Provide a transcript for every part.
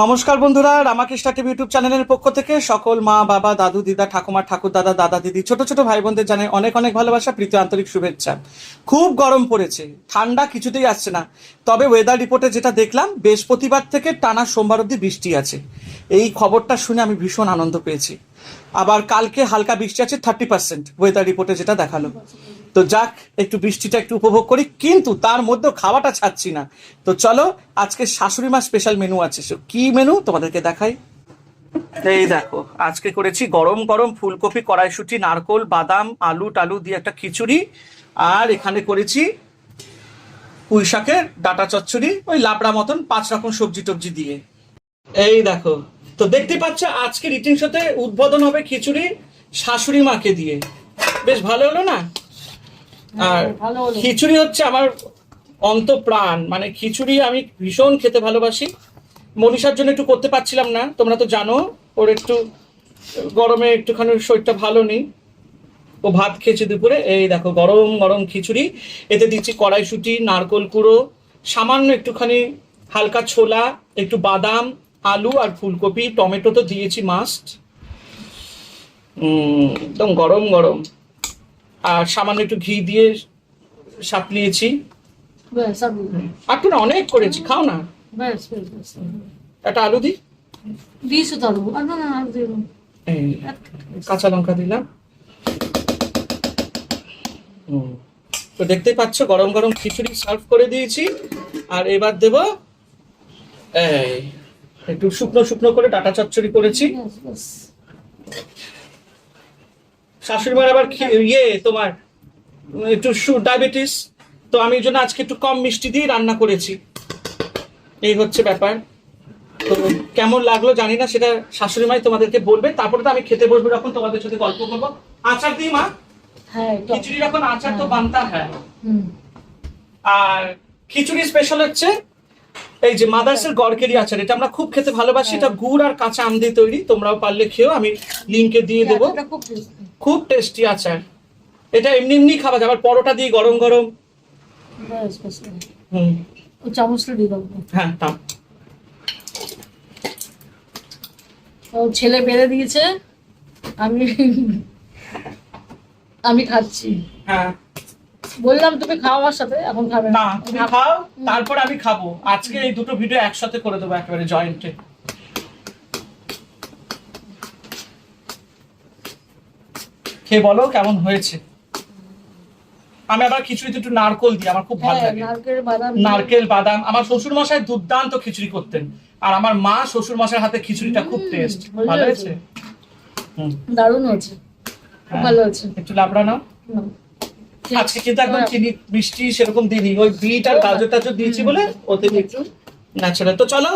নমস্কার বন্ধুরা, Ramakrishna TV YouTube চ্যানেলের পক্ষ থেকে সকল মা বাবা দাদু দিদা ঠাকুমা ঠাকুর দাদা দাদা দিদি ছোট ছোট ভাই বোনদের জানাই অনেক অনেক ভালোবাসা, প্রীতি, আন্তরিক শুভেচ্ছা। খুব গরম পড়েছে, ঠান্ডা কিছুতেই আসছে না। তবে ওয়েদার রিপোর্টে যেটা দেখলাম, বৃহস্পতিবার থেকে টানা সোমবার অবধি বৃষ্টি আছে। এই খবরটা শুনে আমি ভীষণ আনন্দ পেয়েছি। আবার কালকে হালকা বৃষ্টি আছে 30%, ওয়েদার রিপোর্টে যেটা দেখালো। তো যাক, একটু বৃষ্টিটা একটু উপভোগ করি, কিন্তু তার মধ্যেও খাওয়াটা ছাড়ছি না। তো চলো, আজকে শাশুড়ি মা স্পেশাল মেনু আছে। কি মেনু তোমাদেরকে দেখাই। এই দেখো, আজকে করেছি গরম গরম ফুলকপি, কড়াইশুঁটি, নারকোল, বাদাম, আলু টালু দিয়ে একটা খিচুড়ি। আর এখানে করেছি পুঁই শাকের ডাটা চচ্চড়ি, ওই লাবড়া মতন 5 রকম সবজি টবজি দিয়ে। এই দেখো, তো দেখতে পাচ্ছ আজকে রিটিং শোতে উদ্বোধন হবে খিচুড়ি শাশুড়ি মাকে দিয়ে। বেশ ভালো হলো না? আর খিচুড়ি হচ্ছে আমার অন্তপ্রাণ, মানে খিচুড়ি আমি ভীষণ খেতে ভালোবাসি। মনীষার জন্য একটু করতে পারছিলাম না, তোমরা তো জানো ওর একটু গরমে একটুখানি শরীরটা ভালো নেই। ও ভাত খেয়েছে দুপুরে। এই দেখো গরম গরম খিচুড়ি, এতে দিচ্ছি কড়াইশুঁটি, নারকোল কুড়ো, সামান্য একটুখানি হালকা ছোলা, একটু বাদাম, আলু আর ফুলকপি, টমেটো তো দিয়েছি মাস্ট। একদম গরম গরম। আর সামান্য একটু ঘি দিয়ে সাপলিয়েছি। আর তো না, অনেক করেছি, খাও না। একটা আলু দি, এই কাঁচা লঙ্কা দিলাম। তো দেখতেই পাচ্ছ গরম গরম খিচুড়ি সার্ভ করে দিয়েছি। আর এবার দেব এই একটু শুকনো শুকনো করে ডাটা চচ্চড়ি করেছি। শাশুড়ি মার আবার তোমার একটু ডায়াবেটিস, তো আমি জন্য আজকে একটু কম মিষ্টি দিয়ে রান্না করেছি। এই হচ্ছে ব্যাপার। তো কেমন লাগলো জানি না, সেটা শাশুড়ি মাই তোমাদেরকে বলবে। তারপরে তো আমি খেতে বসবো, যখন তোমাদের সাথে গল্প করবো। আচার দিই মা, খিচুড়ি যখন আচার তো বানতা হ্যাঁ। আর খিচুড়ি স্পেশাল হচ্ছে এই যে মাদার্সের গড়কেরি আচার, এটা আমরা খুব খেতে ভালোবাসি। এটা গুড় আর কাঁচা আম দিয়ে তৈরি, তোমরাও পারলে খেও, আমি লিঙ্কে দিয়ে দেবো। খুব টেস্টি আচার এটা, এমনি এমনি খাওয়া যাবে, পরোটা দিয়ে গরম গরম। হ্যাঁ, ছেলে বেড়ে দিয়েছে, আমি আমি খাচ্ছি। হ্যাঁ, বললাম তুমি খাও আমার সাথে, এখন খাবে না? তুমি খাও, তারপর আমি খাবো। আজকে এই দুটো ভিডিও একসাথে করে দেবো, একেবারে জয়েন্টে। খেয়ে বলো কেমন হয়েছে। আমি আবার খিচুড়িতে একটু নারকোল দিই, আমার খুব ভালো লাগে। নারকেল বাদাম। আমার শ্বশুর মশাই দুর্দান্ত খিচুড়ি করতেন, আর আমার মা শ্বশুর মশাইয়ের হাতে খিচুড়িটা খুব টেস্ট। ভালো হয়েছে, দারুণ হয়েছে, ভালো হয়েছে। একটু লাবড়া নাও। আজকে কিন্তু একদম চিনি মিষ্টি সেরকম দিইনি, ওই বিট আর গাজর টাজর দিয়েছি বলে ওতে একটু ন্যাচারাল। তো চলো,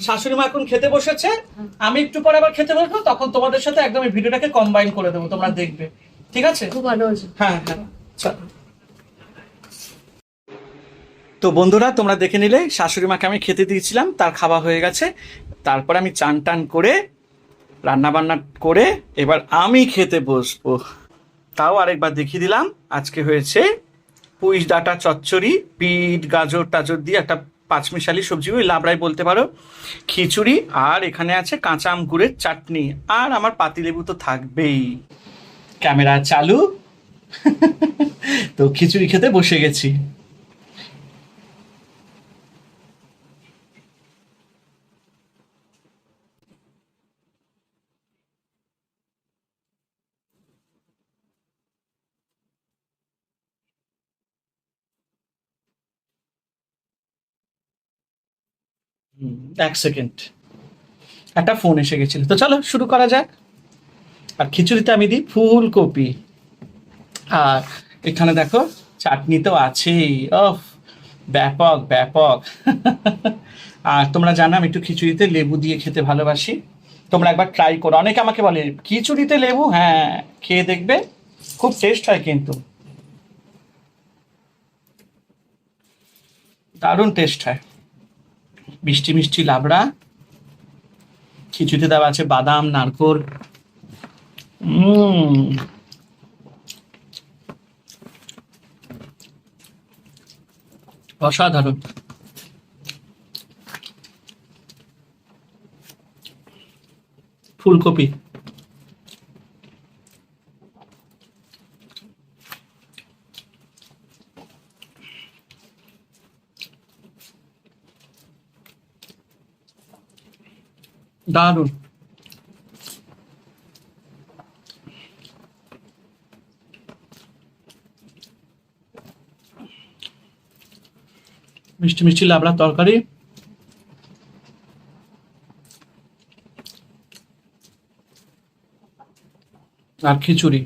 শাশুড়ি মা এখন খেতে বসেছে, আমি একটু পরে আবার খেতে বসবো, তখন তোমাদের সাথে একদম এই ভিডিওটাকে কম্বাইন করে দেবো, তোমরা দেখবে। ঠিক আছে? খুব ভালো হয়েছে। হ্যাঁ হ্যাঁ, চলো। তো বন্ধুরা, তোমরা দেখে নিলে শাশুড়ি মাকে আমি খেতে দিয়েছিলাম, তার খাওয়া হয়ে গেছে। তারপর আমি চান টান করে রান্না বান্না করে এবার আমি খেতে বসবো। তাও আরেকবার দেখিয়ে দিলাম, আজকে হয়েছে পুঁই ডাঁটা চচ্চড়ি, বিট গাজর টাজর দিয়ে একটা পাঁচমিশালি সবজি, ওই লাবড়াই বলতে পারো, খিচুড়ি, আর এখানে আছে কাঁচা আম গুড়ের চাটনি, আর আমার পাতিলেবু তো থাকবেই। ক্যামেরা চালু। তো খিচুড়ি খেতে বসে গেছি। এক সেকেন্ড, একটা ফোন এসে গেছিল। তো চলো শুরু করা যাক। আর খিচুড়িতে আমি দিই ফুলকপি, আর এখানে দেখো চাটনি তো আছেই। অফ, ব্যাপক ব্যাপক। আর তোমরা জানো আমি একটু খিচুড়িতে লেবু দিয়ে খেতে ভালোবাসি। তোমরা একবার ট্রাই করো। অনেকে আমাকে বলে খিচুড়িতে লেবু, হ্যাঁ খেয়ে দেখবে, খুব টেস্ট হয় কিন্তু, দারুণ টেস্ট হয়। মিষ্টি মিষ্টি লাবড়া, খিচুড়িতে দেওয়া আছে বাদাম নারকোল। অসাধারণ। ফুলকপি। দারুন। মিষ্টি মিষ্টি লাবড়া তরকারি, আর খিচুড়ি।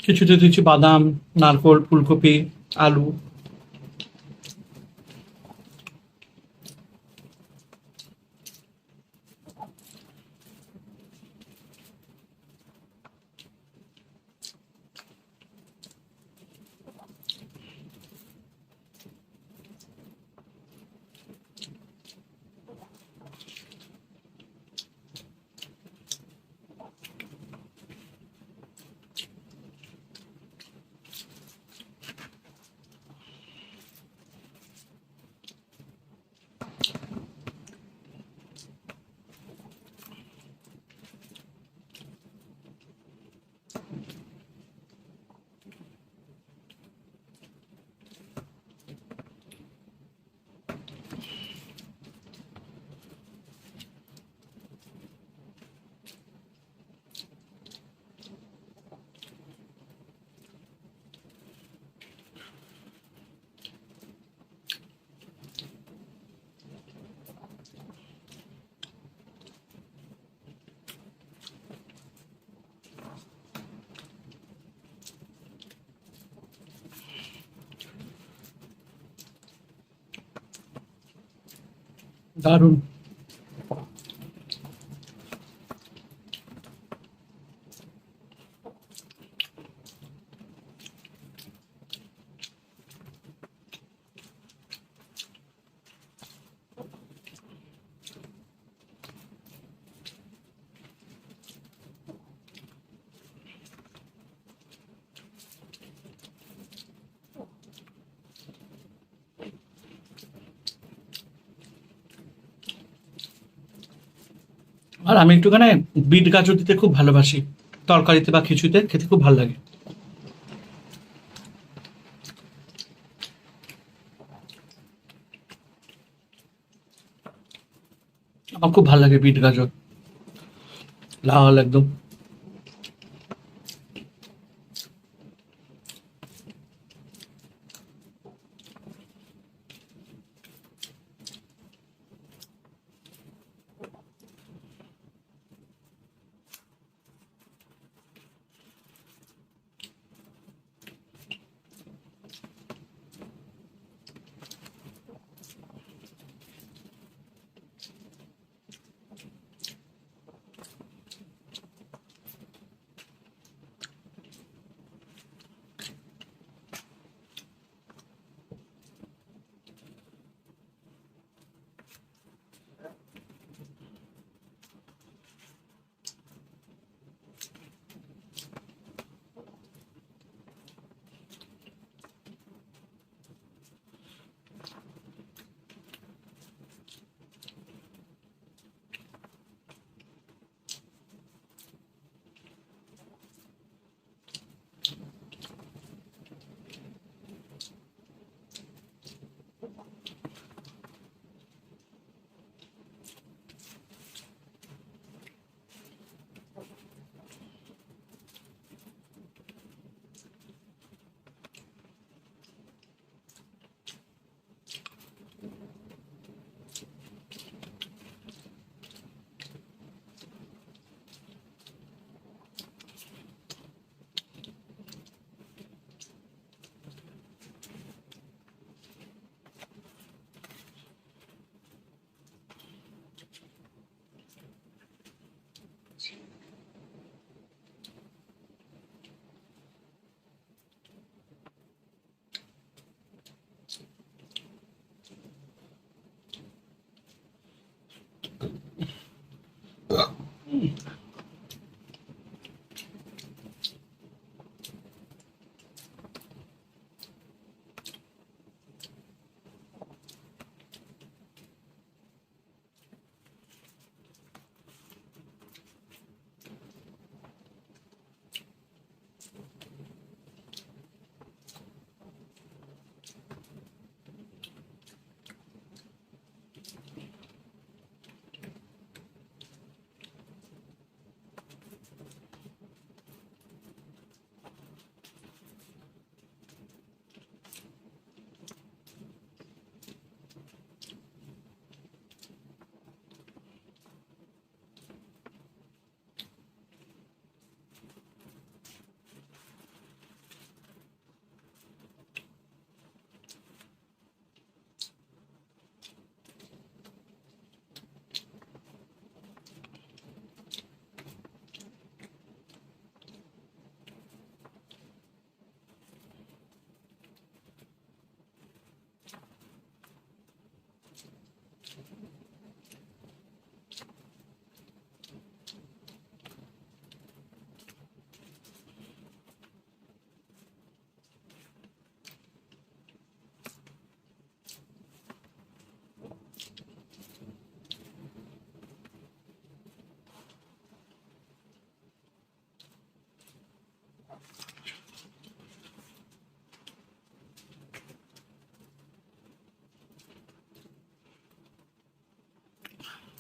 কিছুতে দিচ্ছি বাদাম, নারকোল, ফুলকপি, আলু। দারুন। আর আমি একটুখানি বিট গাজর দিতে খুব ভালোবাসি, তরকারিতে বা খিচুড়িতে খেতে খুব ভালো লাগে। আমার খুব ভালো লাগে বিট গাজর, লাল একদম।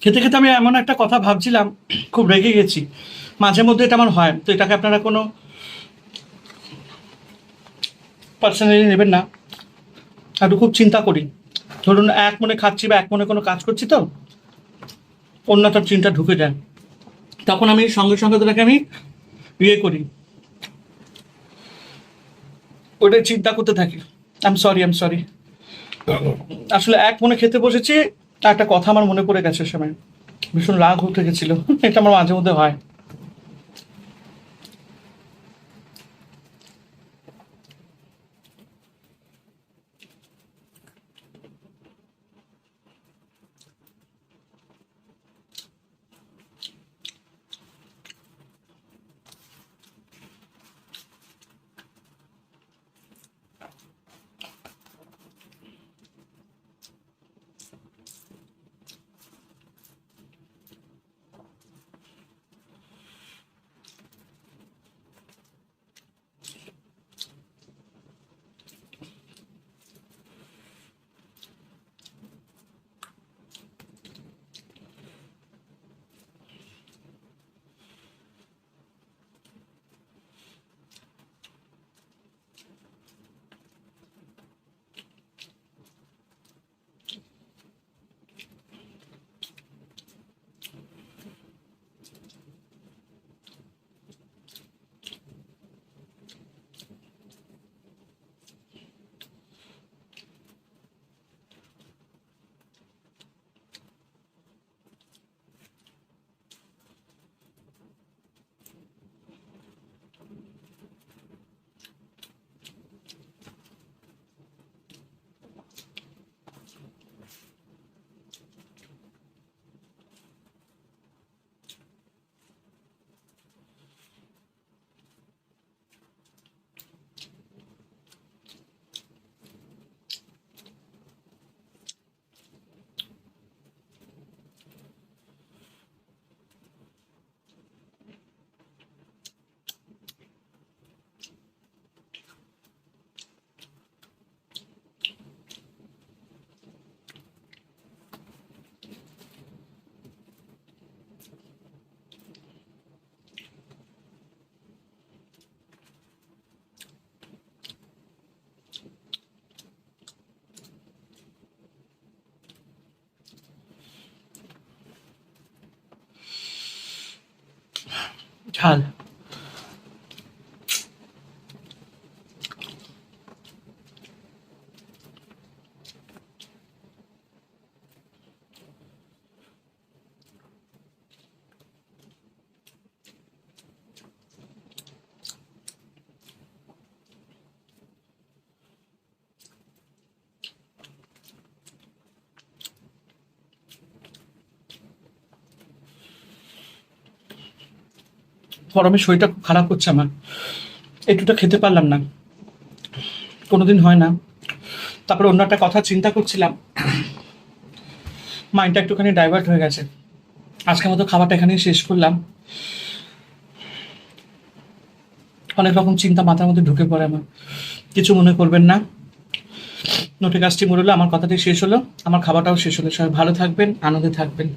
খেতে খেতে আমি এমন একটা কথা ভাবছিলাম, খুব রেগে গেছি। মাঝে মধ্যে এটা আমার হয়, তো এটাকে আপনারা কোনো পার্সোনালি নেবেন না। একটু খুব চিন্তা করি, ধরুন এক মনে খাচ্ছি বা এক মনে কোনো কাজ করছি, তো অন্যটার চিন্তা ঢুকে যায়, তখন আমি সঙ্গে সঙ্গে ওটাকে আমি ইয়ে করি, ওটাই চিন্তা করতে থাকি। I am sorry. আসলে এক মনে খেতে বসেছি, আর একটা কথা আমার মনে পড়ে গেছে, সময় ভীষণ রাগ উঠে গেছিল। এটা আমার মাঝে মধ্যে হয়। ঝাল। গরমে শরীরটা খুব খারাপ করছে আমার, একটুটা খেতে পারলাম না, কোনোদিন হয় না। তারপরে অন্য একটা কথা চিন্তা করছিলাম, মাইন্ডটা একটুখানি ডাইভার্ট হয়ে গেছে। আজকের মতো খাবারটা এখানেই শেষ করলাম। অনেক রকম চিন্তা মাথার মধ্যে ঢুকে পড়ে আমার, কিছু মনে করবেন না। নোটে কাজটি মরলো, আমার কথাটি শেষ হলো, আমার খাবারটাও শেষ হলো। সবাই ভালো থাকবেন, আনন্দে থাকবেন।